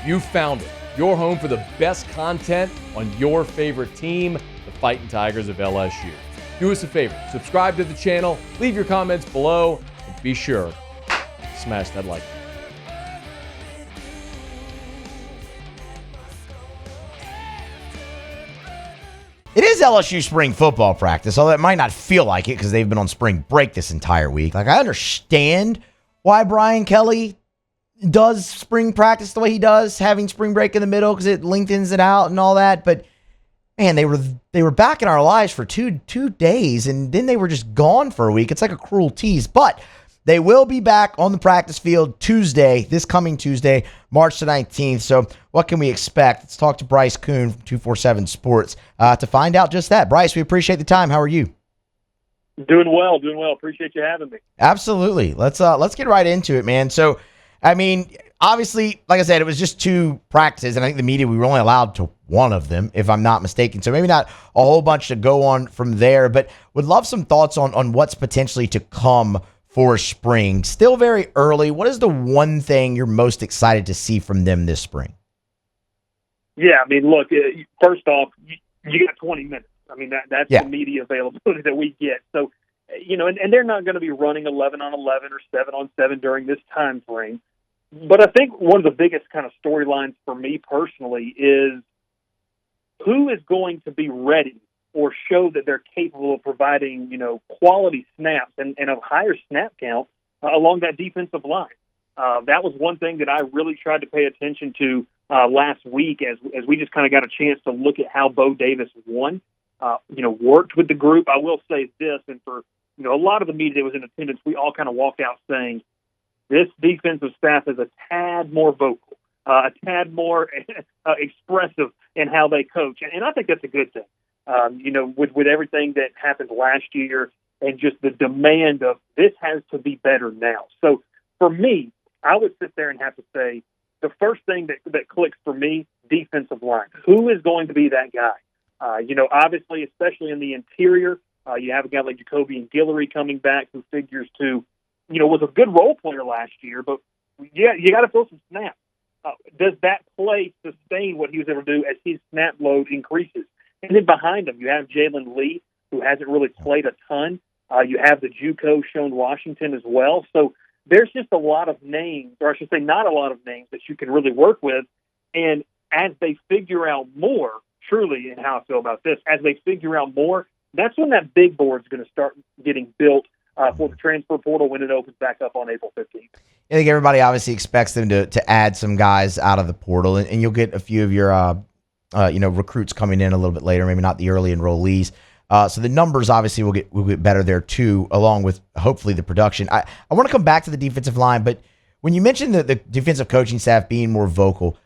You found it. Your home for the best content on your favorite team, the Fighting Tigers of LSU. Do us a favor, subscribe to the channel, leave your comments below, and be sure to smash that like button. It is LSU spring football practice, although it might not feel like it because they've been on spring break this entire week. Like, I understand why Brian Kelly does spring practice the way he does, having spring break in the middle because it lengthens it out and all that. But, man, they were back in our lives for two days, and then they were just gone for a week. It's like a cruel tease. But they will be back on the practice field this coming Tuesday, March the 19th. So what can we expect? Let's talk to Bryce Koon from 247 Sports to find out just that. Bryce, we appreciate the time. How are you? Doing well. Appreciate you having me. Absolutely. Let's get right into it, man. So, I mean, obviously, like I said, it was just 2 practices, and I think the media, we were only allowed to 1 of them, if I'm not mistaken. So maybe not a whole bunch to go on from there, but would love some thoughts on what's potentially to come for spring. Still very early. What is the one thing you're most excited to see from them this spring? Yeah, I mean, look, first off, you got 20 minutes. I mean, that's the media availability that we get. So, and they're not going to be running 11 on 11 or 7 on 7 during this time frame. But I think one of the biggest kind of storylines for me personally is who is going to be ready or show that they're capable of providing, quality snaps and a higher snap count along that defensive line. That was one thing that I really tried to pay attention to last week as we just kind of got a chance to look at how Bo Davis worked with the group. I will say this, and for a lot of the media that was in attendance, we all kind of walked out saying this defensive staff is a tad more vocal, a tad more expressive in how they coach, and I think that's a good thing. With everything that happened last year and just the demand of this has to be better now. So for me, I would sit there and have to say the first thing that clicks for me, defensive line. Who is going to be that guy? Obviously, especially in the interior, you have a guy like Jacoby and Guillory coming back who figures to, was a good role player last year, but yeah, you got to throw some snaps. Does that play sustain what he was able to do as his snap load increases? And then behind him, you have Jalen Lee, who hasn't really played a ton. You have the JUCO Sean Washington as well. So there's just a lot of names, or I should say not a lot of names that you can really work with. And as they figure out more, truly, and how I feel about this, as they figure out more, that's when that big board is going to start getting built for the transfer portal when it opens back up on April 15th. I think everybody obviously expects them to add some guys out of the portal, and you'll get a few of your recruits coming in a little bit later, maybe not the early enrollees. So the numbers obviously will get better there too, along with hopefully the production. I want to come back to the defensive line, but when you mentioned the defensive coaching staff being more vocal,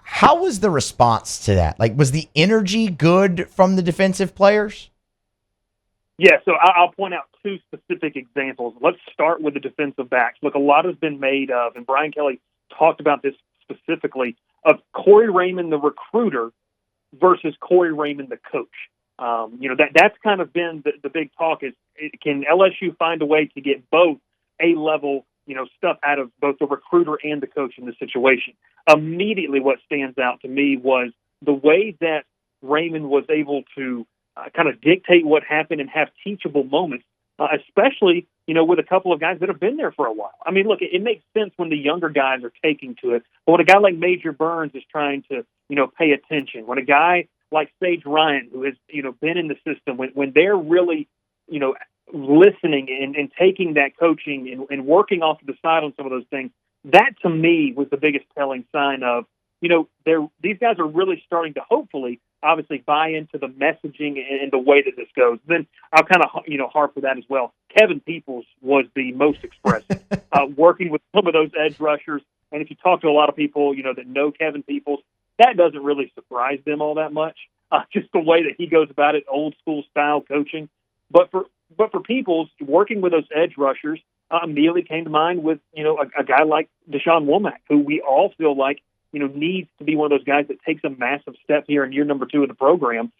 how was the response to that? Like, was the energy good from the defensive players? Yeah, so I'll point out 2 specific examples. Let's start with the defensive backs. Look, a lot has been made of, and Brian Kelly talked about this specifically, of Corey Raymond, the recruiter, versus Corey Raymond, the coach. That's kind of been the big talk is, can LSU find a way to get both A-level, stuff out of both the recruiter and the coach in this situation? Immediately what stands out to me was the way that Raymond was able to kind of dictate what happened and have teachable moments, especially, with a couple of guys that have been there for a while. I mean, look, it makes sense when the younger guys are taking to it, but when a guy like Major Burns is trying to, pay attention, when a guy like Sage Ryan, who has, been in the system, when they're really, listening and taking that coaching and working off to the side on some of those things, that to me was the biggest telling sign of, these guys are really starting to hopefully obviously buy into the messaging and the way that this goes. Then I'll kind of, harp with that as well. Kevin Peoples was the most expressive, working with some of those edge rushers. And if you talk to a lot of people, that know Kevin Peoples, that doesn't really surprise them all that much. Just the way that he goes about it, old school style coaching. But for Peoples, working with those edge rushers immediately came to mind with, a guy like Deshaun Womack, who we all feel like, needs to be one of those guys that takes a massive step here in year number 2 of the program.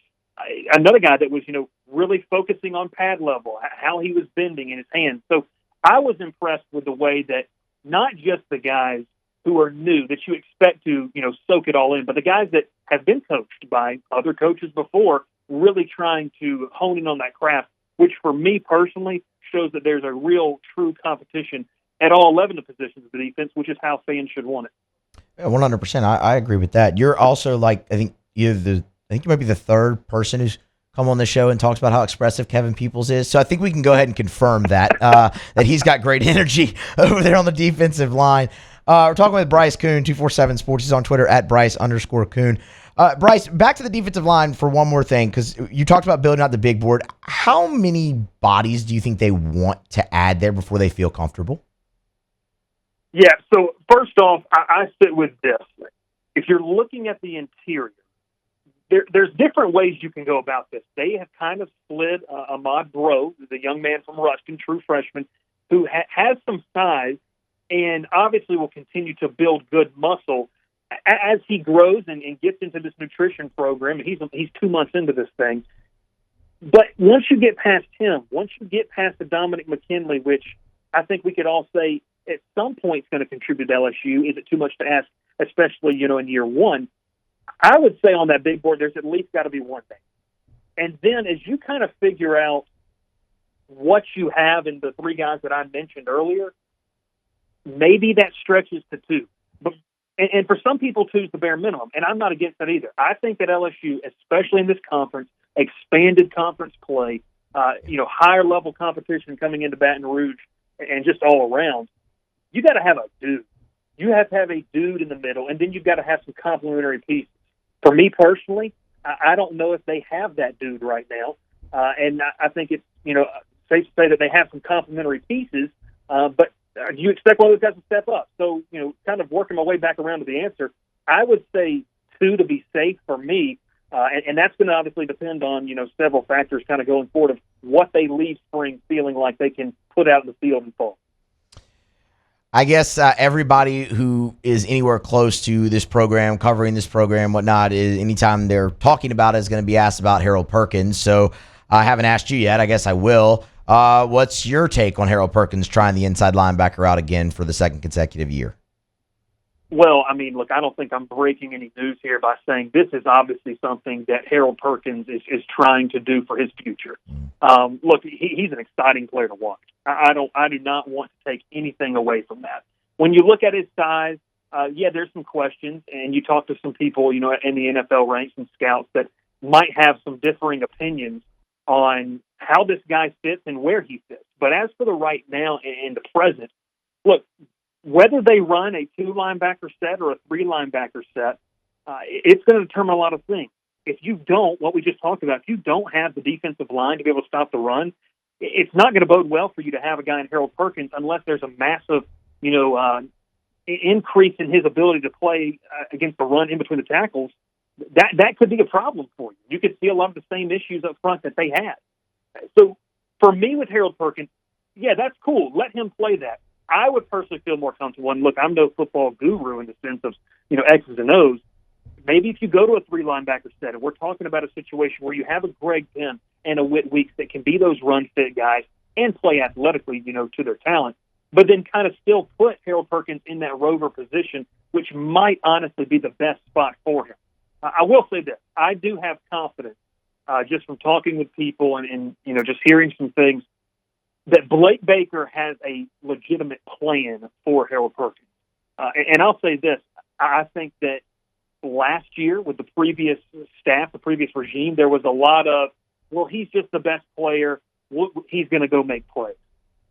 Another guy that was, really focusing on pad level, how he was bending in his hands. So I was impressed with the way that not just the guys who are new that you expect to, soak it all in. But the guys that have been coached by other coaches before, really trying to hone in on that craft, which for me personally shows that there's a real true competition at all 11 of the positions of the defense, which is how fans should want it. Yeah, 100%. I agree with that. You're also I think you might be the third person who's come on the show and talks about how expressive Kevin Peoples is. So I think we can go ahead and confirm that, that he's got great energy over there on the defensive line. We're talking with Bryce Koon, 247 Sports. He's on Twitter at Bryce_Koon. Bryce, back to the defensive line for one more thing, because you talked about building out the big board. How many bodies do you think they want to add there before they feel comfortable? Yeah, so first off, I sit with this. If you're looking at the interior, there's different ways you can go about this. They have kind of slid Ahmad Bro, the young man from Ruston, true freshman, who has some size and obviously will continue to build good muscle as he grows and gets into this nutrition program. And he's 2 months into this thing. But once you get past him, once you get past the Dominic McKinley, which I think we could all say at some point is going to contribute to LSU, is it too much to ask, especially, in year one? I would say on that big board, there's at least got to be one thing. And then as you kind of figure out what you have in the three guys that I mentioned earlier, maybe that stretches to two. But and for some people, two is the bare minimum, and I'm not against that either. I think that LSU, especially in this conference, expanded conference play, higher level competition coming into Baton Rouge and just all around, you got to have a dude. You have to have a dude in the middle, and then you've got to have some complementary pieces. For me personally, I don't know if they have that dude right now, and I think it's safe to say that they have some complementary pieces, but do you expect one of those guys to step up? So, kind of working my way back around to the answer, I would say two to be safe for me, and that's going to obviously depend on, several factors kind of going forward of what they leave spring feeling like they can put out in the field in fall. I guess everybody who is anywhere close to this program, covering this program, whatnot, is anytime they're talking about it is going to be asked about Harold Perkins. So I haven't asked you yet. I guess I will. What's your take on Harold Perkins trying the inside linebacker out again for the second consecutive year? Well, I mean, look, I don't think I'm breaking any news here by saying this is obviously something that Harold Perkins is trying to do for his future. Look, he's an exciting player to watch. I do not want to take anything away from that. When you look at his size, there's some questions, and you talk to some people, in the NFL ranks and scouts that might have some differing opinions on how this guy fits and where he fits. But as for the right now and the present, look, whether they run a 2-linebacker set or a 3-linebacker set, it's going to determine a lot of things. If you don't, what we just talked about, if you don't have the defensive line to be able to stop the run, it's not going to bode well for you to have a guy in Harold Perkins unless there's a massive, increase in his ability to play against the run in between the tackles. That could be a problem for you. You could see a lot of the same issues up front that they had. So for me with Harold Perkins, yeah, that's cool. Let him play that. I would personally feel more comfortable. And look, I'm no football guru in the sense of, X's and O's. Maybe if you go to a 3-linebacker set, and we're talking about a situation where you have a Greg Penn and a Whit Weeks that can be those run-fit guys and play athletically, to their talent, but then kind of still put Harold Perkins in that rover position, which might honestly be the best spot for him. I will say this. I do have confidence, just from talking with people and just hearing some things, that Blake Baker has a legitimate plan for Harold Perkins. And I'll say this. I think that last year with the previous staff, the previous regime, there was a lot of, well, he's just the best player. He's going to go make plays.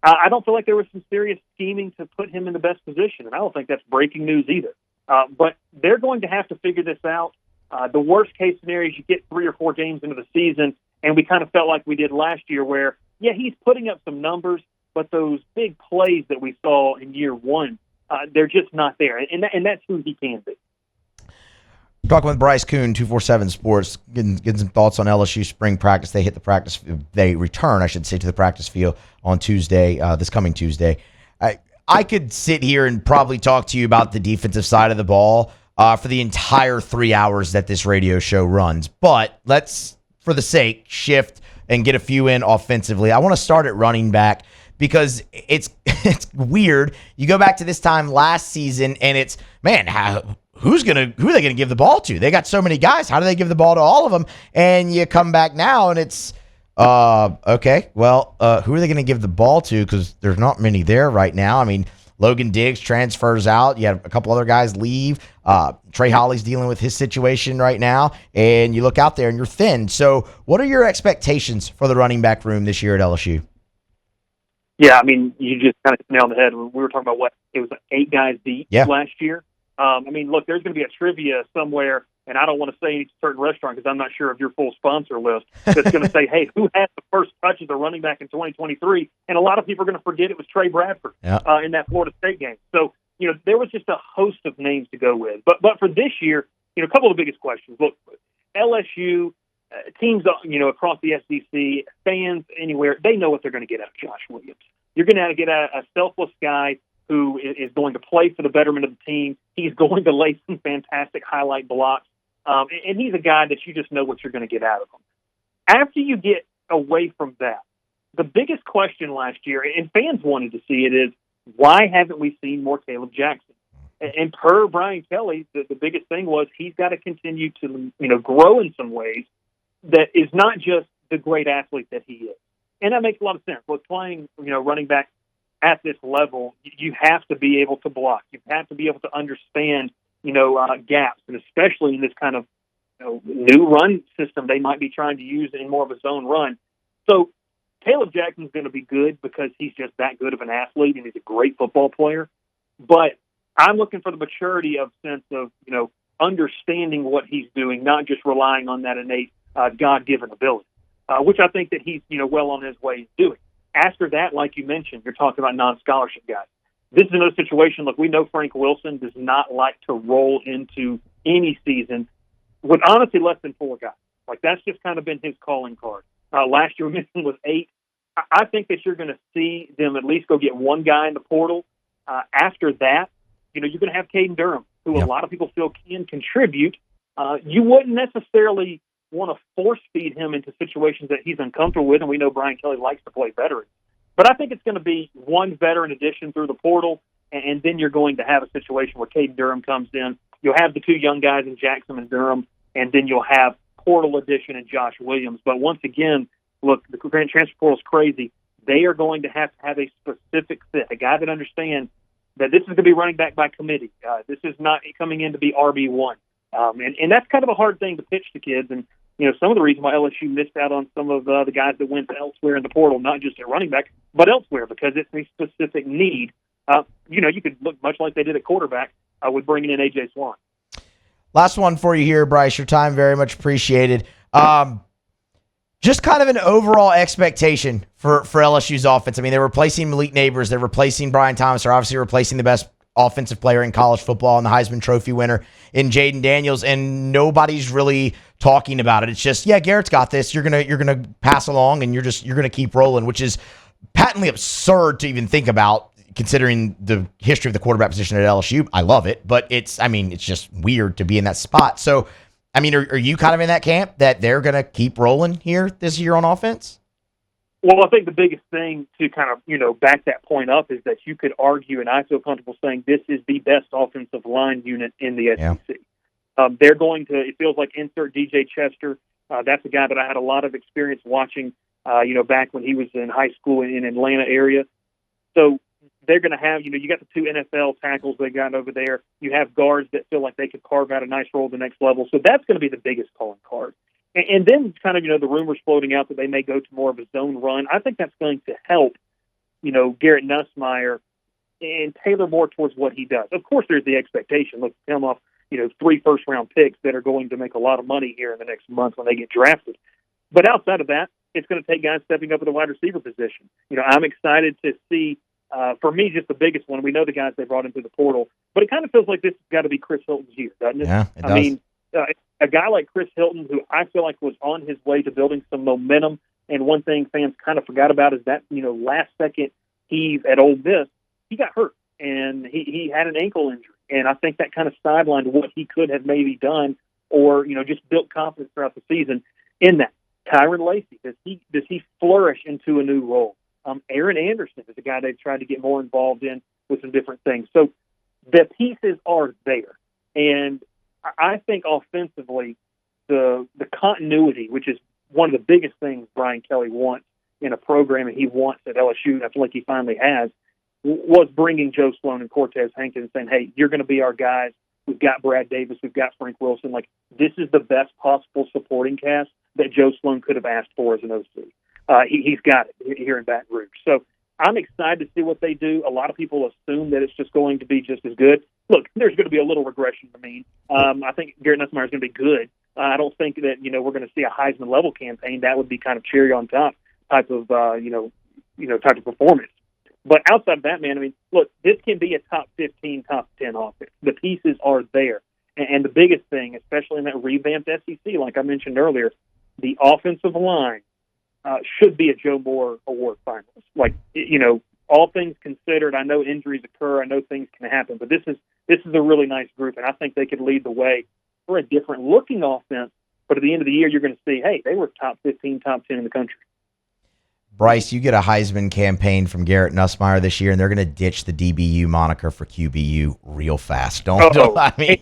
I don't feel like there was some serious scheming to put him in the best position, and I don't think that's breaking news either. But they're going to have to figure this out. The worst-case scenario is you get 3 or 4 games into the season, and we kind of felt like we did last year where, yeah, he's putting up some numbers, but those big plays that we saw in year one, they're just not there. And that's who he can be. Talking with Bryce Koon, 247 Sports, getting some thoughts on LSU spring practice. They return, I should say, to the practice field on Tuesday, this coming Tuesday. I could sit here and probably talk to you about the defensive side of the ball for the entire 3 hours that this radio show runs. But let's, for the sake, shift and get a few in offensively. I want to start at running back because it's weird. You go back to this time last season, and it's, man, who are they going to give the ball to? They got so many guys. How do they give the ball to all of them? And you come back now, and it's, okay, well, who are they going to give the ball to? Because there's not many there right now. I mean, Logan Diggs transfers out. You have a couple other guys leave. Trey Holly's dealing with his situation right now. And you look out there, and you're thin. So what are your expectations for the running back room this year at LSU? Yeah, I mean, you just kind of nailed the head. We were talking about it was 8 guys deep last year. I mean, look, there's going to be a trivia somewhere, and I don't want to say any certain restaurant because I'm not sure of your full sponsor list, that's going to say, hey, who had the first touch as a running back in 2023? And a lot of people are going to forget it was Trey Bradford in that Florida State game. So, there was just a host of names to go with. But for this year, a couple of the biggest questions. Look, LSU, teams, across the SEC, fans anywhere, they know what they're going to get out of Josh Williams. You're going to get a selfless guy who is going to play for the betterment of the team. He's going to lay some fantastic highlight blocks. And he's a guy that you just know what you're going to get out of him. After you get away from that, the biggest question last year, and fans wanted to see it, is why haven't we seen more Caleb Jackson? And per Brian Kelly, the biggest thing was he's got to continue to grow in some ways that is not just the great athlete that he is. And that makes a lot of sense. Look, playing running back at this level, you have to be able to block. You have to be able to understand, gaps, and especially in this kind of new run system they might be trying to use in more of a zone run. So Caleb Jackson's going to be good because he's just that good of an athlete and he's a great football player. But I'm looking for the maturity of sense of, understanding what he's doing, not just relying on that innate God-given ability, which I think that he's, well on his way to doing. After that, like you mentioned, you're talking about non-scholarship guys. This is another situation. Look, we know Frank Wilson does not like to roll into any season with honestly less than 4 guys. Like, that's just kind of been his calling card. Last year, missing was 8. I think that you're going to see them at least go get 1 guy in the portal. After that, you're going to have Caden Durham, who a lot of people feel can contribute. You wouldn't necessarily want to force feed him into situations that he's uncomfortable with, and we know Brian Kelly likes to play veterans. But I think it's going to be 1 veteran addition through the portal, and then you're going to have a situation where Caden Durham comes in. You'll have the 2 young guys in Jackson and Durham, and then you'll have portal addition in Josh Williams. But once again, look, the transfer portal is crazy. They are going to have a specific fit, a guy that understands that this is going to be running back by committee. This is not coming in to be RB1. And that's kind of a hard thing to pitch to kids. And, some of the reason why LSU missed out on some of the guys that went elsewhere in the portal, not just at running back, but elsewhere, because it's a specific need. You could look much like they did at quarterback with bringing in A.J. Swan. Last one for you here, Bryce. Your time very much appreciated. Just kind of an overall expectation for LSU's offense. I mean, they're replacing Malik Neighbors. They're replacing Brian Thomas. They're obviously replacing the best offensive player in college football and the Heisman Trophy winner in Jaden Daniels, and nobody's really talking about it. It's just, Garrett's got this. You're gonna pass along, and you're gonna keep rolling, which is patently absurd to even think about, considering the history of the quarterback position at LSU. I love it, but it's just weird to be in that spot. So, I mean, are you kind of in that camp that they're going to keep rolling here this year on offense? Well, I think the biggest thing to kind of, back that point up is that you could argue, and I feel comfortable saying this is the best offensive line unit in the SEC. They're going to, it feels like, insert DJ Chester. That's a guy that I had a lot of experience watching, back when he was in high school in Atlanta area. So they're going to have, you got the 2 NFL tackles they got over there. You have guards that feel like they could carve out a nice role at the next level. So that's going to be the biggest calling card. And then kind of, the rumors floating out that they may go to more of a zone run. I think that's going to help, Garrett Nussmeier and tailor more towards what he does. Of course, there's the expectation. Look, come off, 3 first-round picks that are going to make a lot of money here in the next month when they get drafted. But outside of that, it's going to take guys stepping up at the wide receiver position. I'm excited to see, for me, just the biggest one. We know the guys they brought into the portal, but it kind of feels like this has got to be Chris Hilton's year, doesn't it? Yeah, it does. I mean, a guy like Chris Hilton, who I feel like was on his way to building some momentum, and one thing fans kind of forgot about is that, last-second heave at Ole Miss, he got hurt, and he had an ankle injury, and I think that kind of sidelined what he could have maybe done or, just built confidence throughout the season in that. Tyron Lacey, does he flourish into a new role? Aaron Anderson is a guy they've tried to get more involved in with some different things. So the pieces are there. And I think offensively, the continuity, which is one of the biggest things Brian Kelly wants in a program and he wants at LSU, and I feel like he finally has, was bringing Joe Sloan and Cortez Hankins and saying, hey, you're going to be our guys. We've got Brad Davis. We've got Frank Wilson. Like, this is the best possible supporting cast that Joe Sloan could have asked for as an OC. He's got it here in Baton Rouge. So I'm excited to see what they do. A lot of people assume that it's just going to be just as good. Look, there's going to be a little regression to the mean. I think Garrett Nussmeier is going to be good. I don't think that, we're going to see a Heisman level campaign. That would be kind of cherry on top type of, type of performance. But outside of that, man, I mean, look, this can be a top 15, top 10 offense. The pieces are there. And the biggest thing, especially in that revamped SEC, like I mentioned earlier, the offensive line should be a Joe Moore Award finalist. Like, all things considered, I know injuries occur, I know things can happen, but this is a really nice group, and I think they could lead the way for a different-looking offense. But at the end of the year, you're going to see, hey, they were top 15, top 10 in the country. Bryce, you get a Heisman campaign from Garrett Nussmeier this year, and they're going to ditch the DBU moniker for QBU real fast. Don't I mean,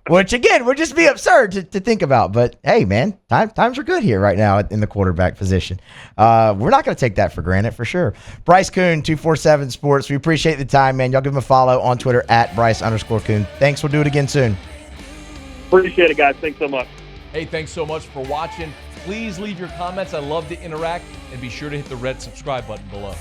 which again would just be absurd to think about. But hey, man, times are good here right now in the quarterback position. We're not going to take that for granted for sure. Bryce Koon, 247 Sports. We appreciate the time, man. Y'all give him a follow on Twitter at Bryce_Koon. Thanks. We'll do it again soon. Appreciate it, guys. Thanks so much. Hey, thanks so much for watching. Please leave your comments. I love to interact, and be sure to hit the red subscribe button below.